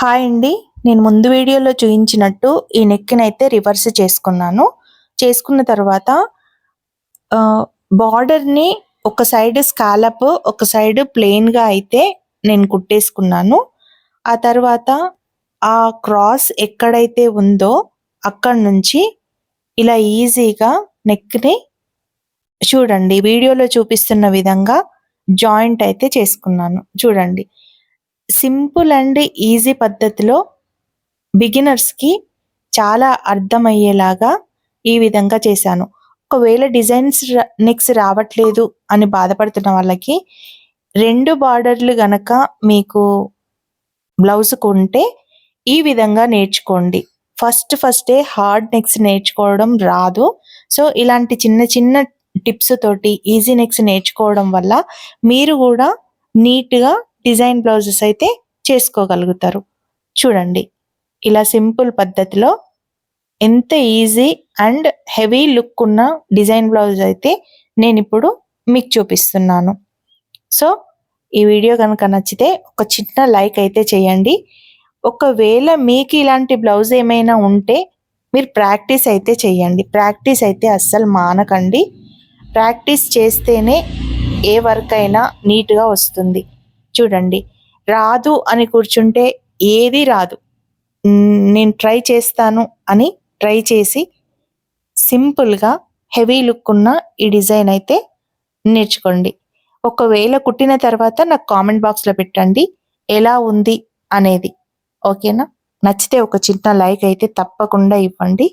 Hi అండి. నేను ముందు వీడియోలో చూయించినట్టు ఈ నెక్‌నైతే రివర్స్ చేసుకున్నాను. చేసుకున్న తర్వాత బార్డర్‌ని ఒక సైడ్ స్కాలప్, ఒక సైడ్ ప్లెయిన్‌గా అయితే నేను కుట్టేసుకున్నాను. ఆ తర్వాత ఆ క్రాస్ ఎక్కడైతే ఉందో అక్కడి నుంచి ఇలా ఈజీగా నెక్‌ని చూడండి వీడియోలో చూపిస్తున్న విధంగా జాయింట్ అయితే చేసుకున్నాను. చూడండి. సింపుల్ అండ్ ఈజీ పద్ధతిలో బిగినర్స్‌కి చాలా అర్థమయ్యేలాగా ఈ విధంగా చేశాను. ఒకవేళ నెక్స్ రావట్లేదు అని బాధపడుతున్న వాళ్ళకి 2 బార్డర్‌లు గనక మీకు బ్లౌజ్‌కుంటే ఈ విధంగా నేర్చుకోండి. ఫస్టే హార్డ్ నెక్స్ నేర్చుకోవడం రాదు. సో, ఇలాంటి చిన్న చిన్న టిప్స్ తోటి ఈజీ నెక్స్ నేర్చుకోవడం వల్ల మీరు గూడా నీట్‌గా డిజైన్ బ్లౌజెస్ అయితే చేసుకోగలుగుతారు. చూడండి. ఇలా సింపుల్ పద్ధతిలో ఎంత ఈజీ అండ్ హెవీ లుక్ ఉన్న డిజైన్ బ్లౌజ్ అయితే నేనిప్పుడు మీకు చూపిస్తున్నాను. సో, ఈ వీడియో గనుక నచ్చితే ఒక చిన్న లైక్ అయితే చేయండి. ఒకవేళ మీకు ఇలాంటి బ్లౌజ్ ఏమైనా ఉంటే మీరు ప్రాక్టీస్ అయితే చేయండి. ప్రాక్టీస్ అయితే అస్సలు మానకండి. ప్రాక్టీస్ చేస్తేనే ఏ వర్క్ అయినా నీట్‌గా వస్తుంది. చూడండి. రాదు అని కూర్చుంటే ఏది రాదు. నేను ట్రై చేస్తాను అని ట్రై చేసి సింపుల్‌గా హెవీ లుక్ ఉన్న ఈ డిజైన్ అయితే నేర్చుకోండి. ఒకవేళ కుట్టిన తర్వాత నాకు కామెంట్ బాక్స్‌లో పెట్టండి. ఎలా ఉంది అనేది. ఓకేనా? నచ్చితే ఒక చిన్న లైక్ అయితే తప్పకుండా ఇవ్వండి.